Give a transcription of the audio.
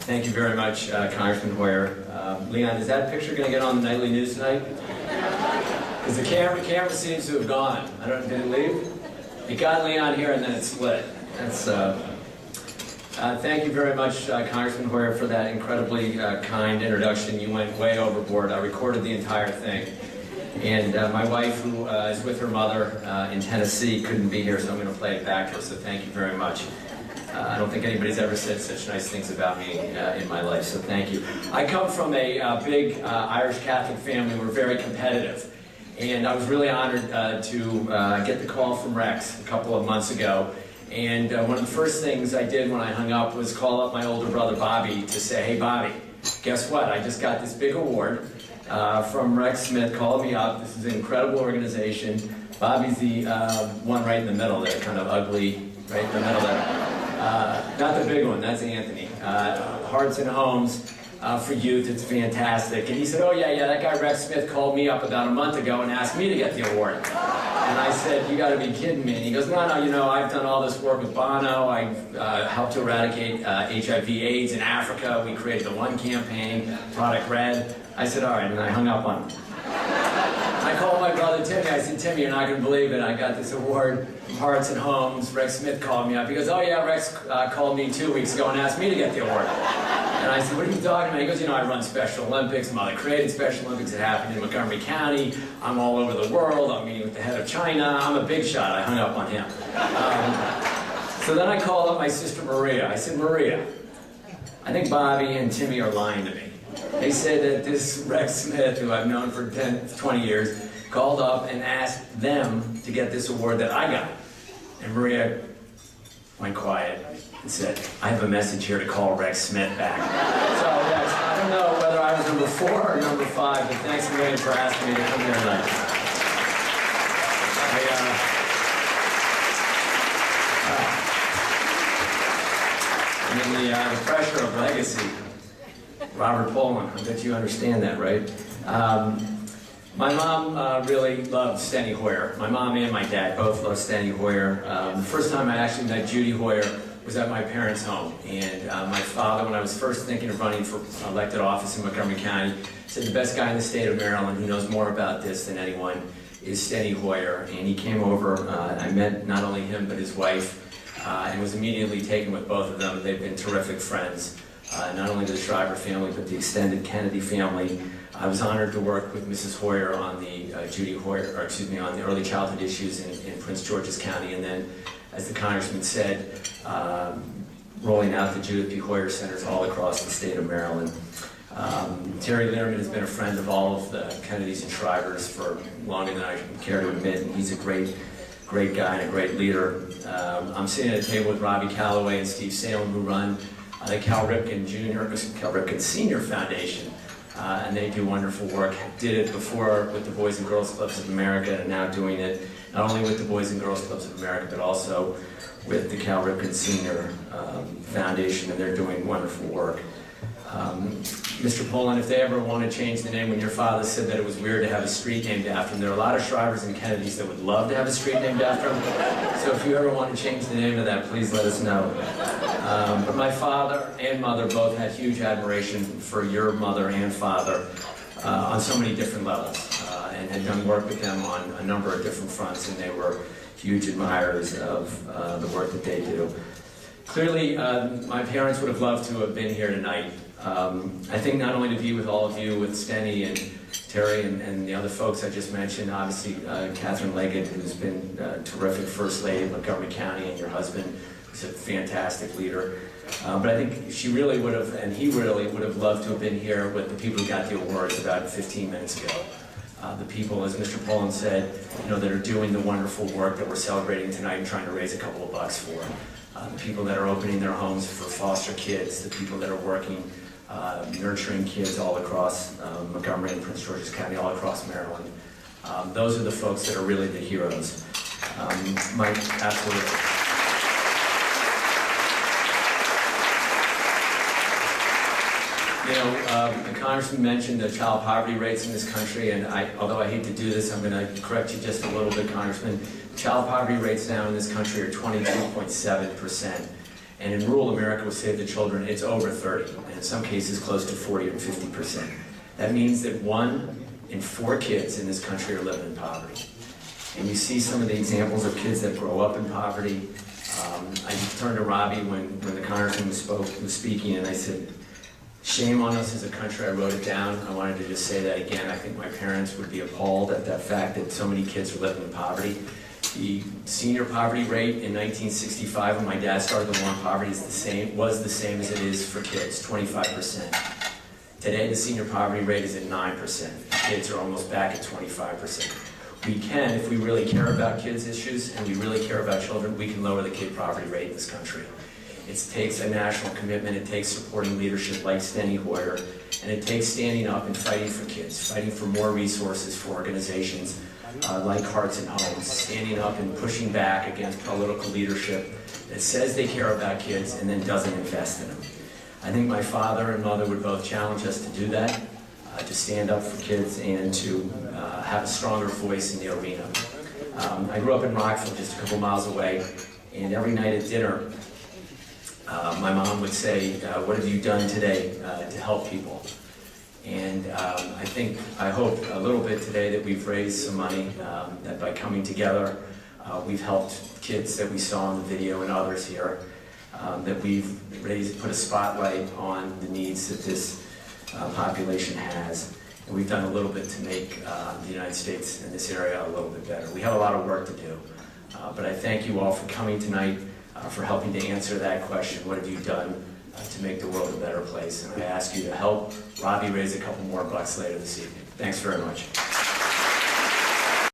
Thank you very much, Congressman Hoyer. Leon, is that picture going to get on the nightly news tonight? Because the camera seems to have gone. I don't know, did it leave? It got Leon here and then it split. That's, thank you very much, Congressman Hoyer, for that incredibly kind introduction. You went way overboard. I recorded the entire thing. And my wife, who is with her mother in Tennessee, couldn't be here, so I'm going to play it back to her, so thank you very much. I don't think anybody's ever said such nice things about me in my life, so thank you. I come from a big Irish Catholic family. We're very competitive. And I was really honored to get the call from Rex a couple of months ago. And one of the first things I did when I hung up was call up my older brother Bobby to say, hey Bobby, guess what? I just got this big award from Rex Smith. Called me up. This is an incredible organization. Bobby's the one right in the middle there, kind of ugly, right in the middle there. Not the big one, that's Anthony. Hearts and Homes for Youth, it's fantastic. And he said, oh yeah, that guy Rex Smith called me up about a month ago and asked me to get the award. And I said, you gotta be kidding me. And he goes, no, you know, I've done all this work with Bono. I've helped to eradicate HIV/AIDS in Africa. We created the One campaign, Product Red. I said, all right, and I hung up on him. I called my brother Timmy. I said, Timmy, you're not going to believe it. I got this award from Hearts and Homes. Rex Smith called me up. He goes, oh yeah, Rex called me 2 weeks ago and asked me to get the award. And I said, what are you talking about? He goes, you know, I run Special Olympics. Mother created Special Olympics. It happened in Montgomery County. I'm all over the world. I'm meeting with the head of China. I'm a big shot. I hung up on him. So then I called up my sister Maria. I said, Maria, I think Bobby and Timmy are lying to me. They said that this Rex Smith, who I've known for 10, 20 years, called up and asked them to get this award that I got. And Maria went quiet and said, I have a message here to call Rex Smith back. So yes, I don't know whether I was number 4 or number 5, but thanks a million for asking me to come here tonight. And in the pressure of legacy, Robert Poland, I bet you understand that, right? My mom really loved Steny Hoyer. My mom and my dad both loved Steny Hoyer. The first time I actually met Judy Hoyer was at my parents' home. And my father, when I was first thinking of running for elected office in Montgomery County, said the best guy in the state of Maryland who knows more about this than anyone is Steny Hoyer. And he came over, I met not only him but his wife, and was immediately taken with both of them. They've been terrific friends. Not only the Shriver family, but the extended Kennedy family. I was honored to work with Mrs. Hoyer on the on the early childhood issues in Prince George's County, and then, as the congressman said, rolling out the Judith B. Hoyer Centers all across the state of Maryland. Terry Lehrman has been a friend of all of the Kennedys and Shrivers for longer than I care to admit, and he's a great guy and a great leader. I'm sitting at a table with Robbie Calloway and Steve Salem, who run the Cal Ripken Senior Foundation, and they do wonderful work. Did it before with the Boys and Girls Clubs of America, and now doing it not only with the Boys and Girls Clubs of America, but also with the Cal Ripken Senior Foundation, and they're doing wonderful work. Mr. Poland, if they ever want to change the name, when your father said that it was weird to have a street named after him, there are a lot of Shrivers and Kennedys that would love to have a street named after him. So if you ever want to change the name of that, please let us know. But my father and mother both had huge admiration for your mother and father on so many different levels, and had done work with them on a number of different fronts, and they were huge admirers of the work that they do. Clearly, my parents would have loved to have been here tonight. I think not only to be with all of you, with Steny and Terry and the other folks I just mentioned, obviously Catherine Leggett, who's been a terrific First Lady of Montgomery County, and your husband, who's a fantastic leader. But I think she really would have, and he really would have loved to have been here with the people who got the awards about 15 minutes ago. The people, as Mr. Poland said, you know, that are doing the wonderful work that we're celebrating tonight and trying to raise a couple of bucks for. The people that are opening their homes for foster kids, the people that are working nurturing kids all across Montgomery and Prince George's County, all across Maryland. Those are the folks that are really the heroes. Mike, absolutely. You know, the Congressman mentioned the child poverty rates in this country, and although I hate to do this, I'm going to correct you just a little bit, Congressman. Child poverty rates now in this country are 22.7%. And in rural America with Save the Children, it's over 30, and in some cases close to 40 or 50%. That means that 1 in 4 kids in this country are living in poverty. And you see some of the examples of kids that grow up in poverty. I turned to Robbie when the congressman was speaking, and I said, shame on us as a country. I wrote it down. I wanted to just say that again. I think my parents would be appalled at that fact that so many kids are living in poverty. The senior poverty rate in 1965, when my dad started the war on poverty, was the same as it is for kids, 25%. Today, the senior poverty rate is at 9%. Kids are almost back at 25%. We can, if we really care about kids' issues and we really care about children, we can lower the kid poverty rate in this country. It takes a national commitment, it takes supporting leadership like Steny Hoyer, and it takes standing up and fighting for kids, fighting for more resources for organizations like Hearts and Homes, standing up and pushing back against political leadership that says they care about kids and then doesn't invest in them. I think my father and mother would both challenge us to do that, to stand up for kids and to have a stronger voice in the arena. I grew up in Rockville, just a couple miles away, and every night at dinner, my mom would say, what have you done today to help people? And I hope a little bit today that we've raised some money, that by coming together, we've helped kids that we saw in the video and others here, that we've put a spotlight on the needs that this population has. And we've done a little bit to make the United States in this area a little bit better. We have a lot of work to do, but I thank you all for coming tonight, for helping to answer that question, what have you done to make the world a better place? And I ask you to help Robbie raise a couple more bucks later this evening. Thanks very much.